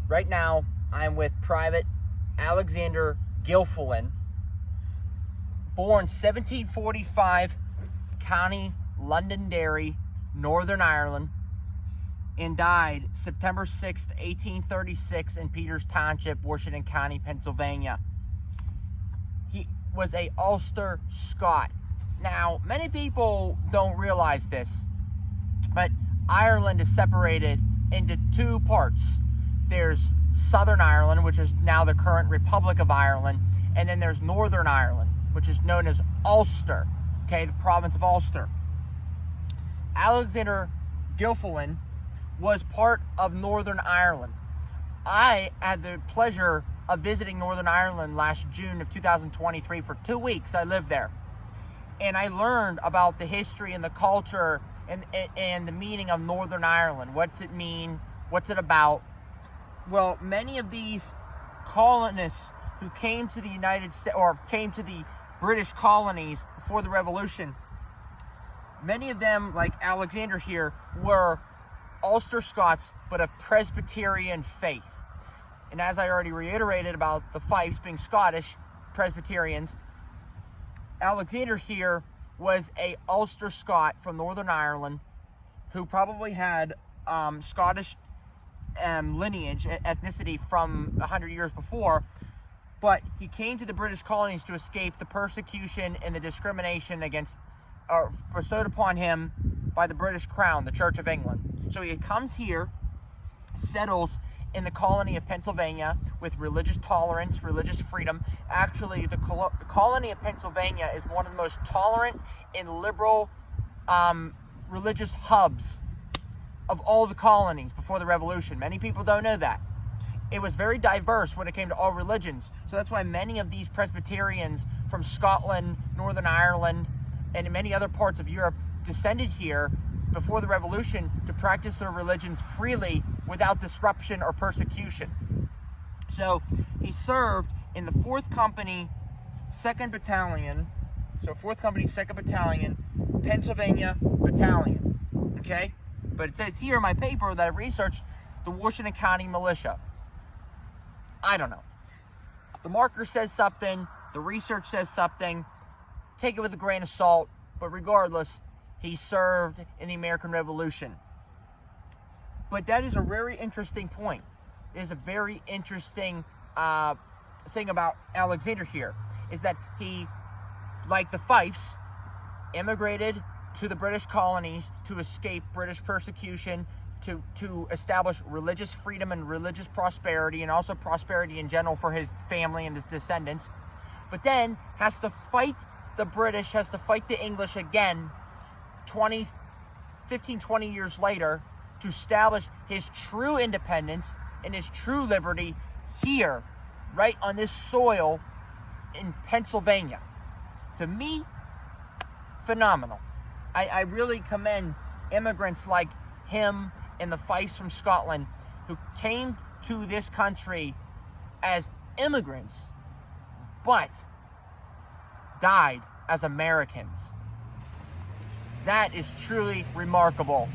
Right now, I'm with Private Alexander Gilfillan, born 1745, County Londonderry, Northern Ireland, and died September 6th, 1836 in Peters Township, Washington County, Pennsylvania. He was a Ulster-Scot. Now, many people don't realize this, but Ireland is separated into two parts. There's Southern Ireland, which is now the current Republic of Ireland, and then there's Northern Ireland, which is known as Ulster, okay, the province of Ulster. Alexander Gilfillan was part of Northern Ireland. I had the pleasure of visiting Northern Ireland last June of 2023 for 2 weeks. I lived there. And I learned about the history and the culture and the meaning of Northern Ireland. What's it mean? What's it about? Well, many of these colonists who came to the United States, or came to the British colonies before the Revolution, many of them, like Alexander here, were Ulster-Scots, but of Presbyterian faith. And as I already reiterated about the Fifes being Scottish Presbyterians, Alexander here was a Ulster-Scot from Northern Ireland who probably had Scottish lineage, ethnicity from 100 years before, but he came to the British colonies to escape the persecution and the discrimination bestowed upon him by the British Crown, the Church of England. So he comes here, settles in the colony of Pennsylvania with religious tolerance, religious freedom. Actually, the colony of Pennsylvania is one of the most tolerant and liberal religious hubs of all the colonies before the Revolution. Many people don't know that. It was very diverse when it came to all religions. So that's why many of these Presbyterians from Scotland, Northern Ireland, and many other parts of Europe descended here before the Revolution to practice their religions freely without disruption or persecution. So he served in the 4th Company, 2nd Battalion, so 4th Company, 2nd Battalion, Pennsylvania Battalion, okay? But it says here in my paper that I've researched the Washington County Militia. I don't know. The marker says something, the research says something. Take it with a grain of salt, but regardless, he served in the American Revolution. But that is a very interesting point. It is a very interesting thing about Alexander here, is that he, like the Fifes, immigrated to the British colonies to escape British persecution, to establish religious freedom and religious prosperity, and also prosperity in general for his family and his descendants, but then has to fight the British, has to fight the English again 15, 20 years later to establish his true independence and his true liberty here, right on this soil in Pennsylvania. To me, phenomenal. I really commend immigrants like him and the Fifes from Scotland who came to this country as immigrants, but died as Americans. That is truly remarkable.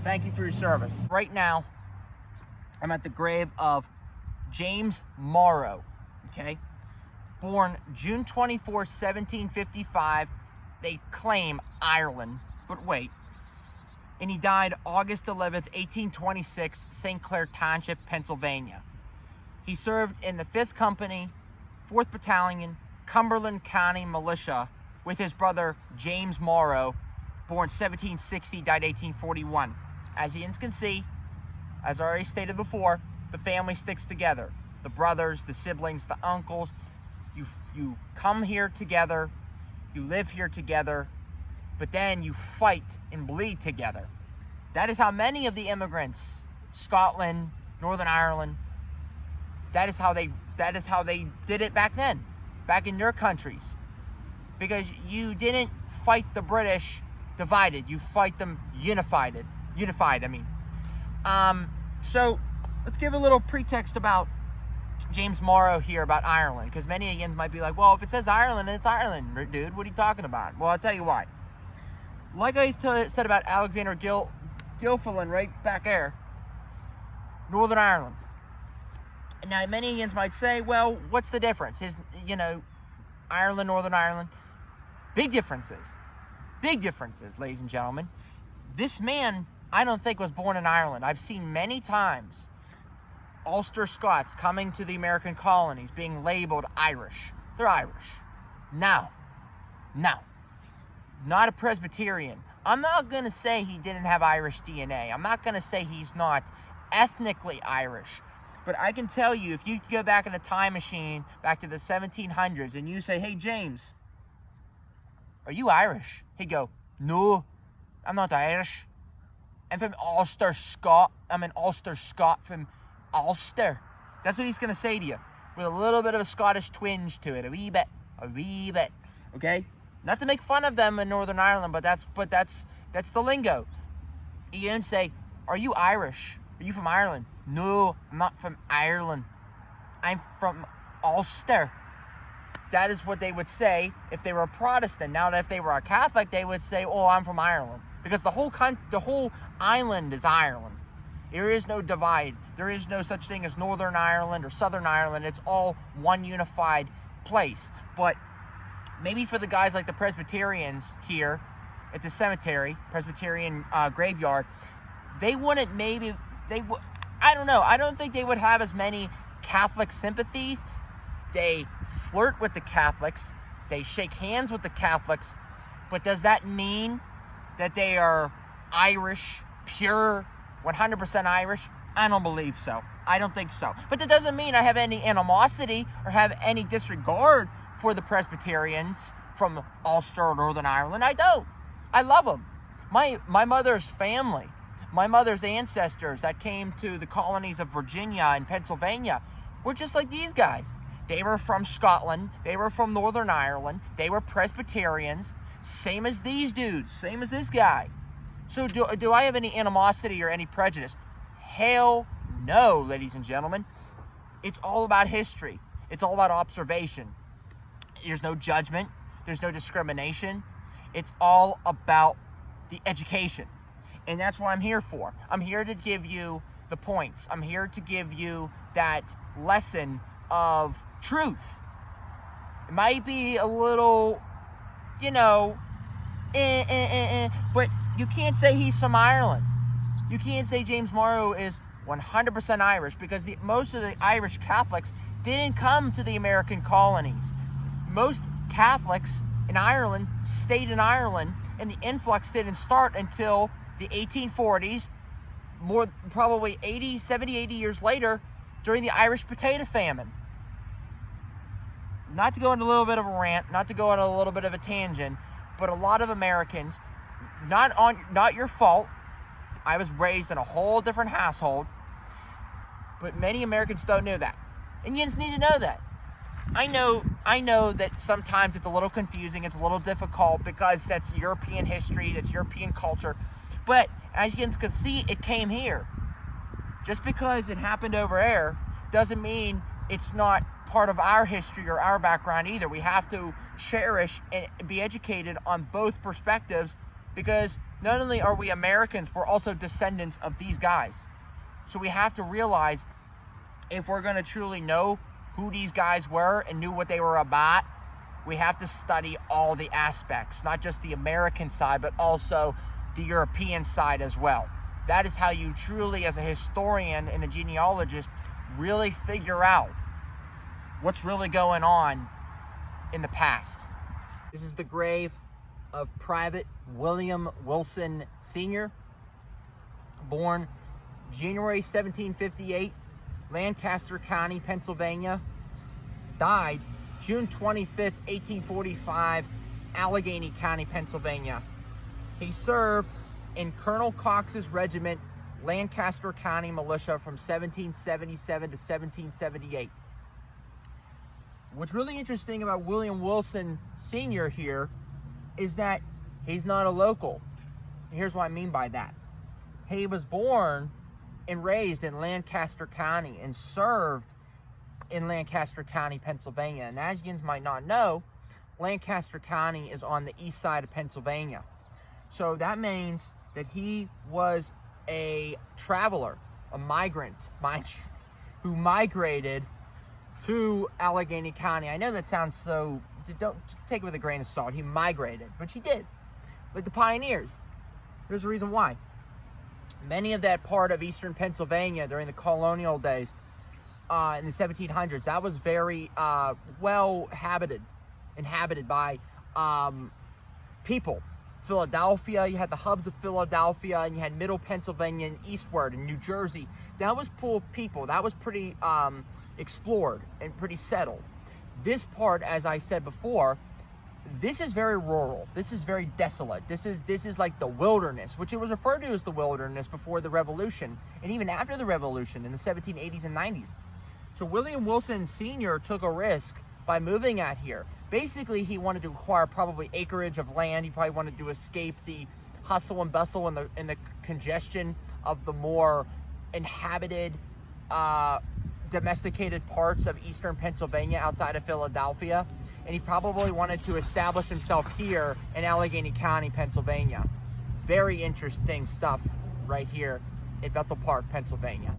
Thank you for your service. Right now, I'm at the grave of James Morrow, okay? Born June 24, 1755. They claim Ireland, but wait. And he died August 11th, 1826, St. Clair Township, Pennsylvania. He served in the 5th Company, 4th Battalion, Cumberland County Militia with his brother James Morrow, born 1760, died 1841. As you can see, as I already stated before, the family sticks together. The brothers, the siblings, the uncles, you come here together, you live here together, but then you fight and bleed together. That is how many of the immigrants, Scotland, Northern Ireland, that is how they did it back then, back in their countries. Because you didn't fight the British divided, you fight them unified. So let's give a little pretext about James Morrow here about Ireland, because many Ians might be like, well, if it says Ireland, it's Ireland, dude. What are you talking about? Well, I'll tell you why. Like I said about Alexander Gilfillan right back there, Northern Ireland. Now, many Indians might say, well, what's the difference? Ireland, Northern Ireland, big differences. Big differences, ladies and gentlemen. This man, I don't think, was born in Ireland. I've seen many times Ulster-Scots coming to the American colonies being labeled Irish. They're Irish. No. Not a Presbyterian. I'm not going to say he didn't have Irish DNA. I'm not going to say he's not ethnically Irish. But I can tell you, if you go back in a time machine, back to the 1700s, and you say, hey, James, are you Irish? He'd go, no, I'm not Irish. I'm from Ulster-Scot. I'm an Ulster-Scot from Ulster. That's what he's going to say to you, with a little bit of a Scottish twinge to it, a wee bit, okay? Not to make fun of them in Northern Ireland, but that's the lingo. You don't say, are you Irish? Are you from Ireland? No, I'm not from Ireland. I'm from Ulster. That is what they would say if they were a Protestant. Now, if they were a Catholic, they would say, oh, I'm from Ireland. Because the whole island is Ireland. There is no divide. There is no such thing as Northern Ireland or Southern Ireland. It's all one unified place. But maybe for the guys like the Presbyterians here at the cemetery, Presbyterian graveyard, they wouldn't I don't know. I don't think they would have as many Catholic sympathies. They flirt with the Catholics. They shake hands with the Catholics. But does that mean that they are Irish, pure, 100% Irish? I don't believe so. I don't think so. But that doesn't mean I have any animosity or have any disregard for the Presbyterians from Ulster or Northern Ireland. I don't. I love them. My mother's family, my mother's ancestors that came to the colonies of Virginia and Pennsylvania were just like these guys. They were from Scotland. They were from Northern Ireland. They were Presbyterians. Same as these dudes. Same as this guy. So do I have any animosity or any prejudice? Hell no, ladies and gentlemen. It's all about history. It's all about observation. There's no judgment. There's no discrimination. It's all about the education. And that's what I'm here for. I'm here to give you the points. I'm here to give you that lesson of truth. It might be a little, but you can't say he's from Ireland. You can't say James Morrow is 100% Irish, because most of the Irish Catholics didn't come to the American colonies. Most Catholics in Ireland stayed in Ireland, and the influx didn't start until the 1840s, probably 80 years later, during the Irish potato famine. Not to go on a little bit of a rant, not to go on a little bit of a tangent, but a lot of Americans, not your fault. I was raised in a whole different household, but many Americans don't know that. And you just need to know that. I know that sometimes it's a little confusing, it's a little difficult, because that's European history, that's European culture. But as you can see, it came here. Just because it happened over there doesn't mean it's not part of our history or our background either. We have to cherish and be educated on both perspectives, because not only are we Americans, we're also descendants of these guys. So we have to realize, if we're going to truly know who these guys were and knew what they were about, we have to study all the aspects, not just the American side, but also the European side as well. That is how you truly, as a historian and a genealogist, really figure out what's really going on in the past. This is the grave of Private William Wilson Sr., born January 1758, Lancaster County, Pennsylvania. Died June 25th, 1845, Allegheny County, Pennsylvania. He served in Colonel Cox's regiment, Lancaster County Militia, from 1777 to 1778. What's really interesting about William Wilson Sr. here is that he's not a local. Here's what I mean by that. He was born and raised in Lancaster County and served in Lancaster County, Pennsylvania. And as you might not know, Lancaster County is on the east side of Pennsylvania. So that means that he was a traveler, a migrant. who migrated to Allegheny County. I know that sounds so, don't take it with a grain of salt. He migrated, which he did, like the pioneers. There's a reason why. Many of that part of eastern Pennsylvania during the colonial days in the 1700s, that was very well inhabited by people. Philadelphia, you had the hubs of Philadelphia, and you had middle Pennsylvania and eastward and New Jersey. That was full of people. That was pretty explored and pretty settled. This part, as I said before, this is very rural. This is very desolate. This is like the wilderness, which it was referred to as the wilderness before the Revolution, and even after the Revolution in the 1780s and 90s. So William Wilson Sr. took a risk by moving out here. Basically, he wanted to acquire probably acreage of land. He probably wanted to escape the hustle and bustle and the congestion of the more inhabited, domesticated parts of eastern Pennsylvania outside of Philadelphia. And he probably wanted to establish himself here in Allegheny County, Pennsylvania. Very interesting stuff right here in Bethel Park, Pennsylvania.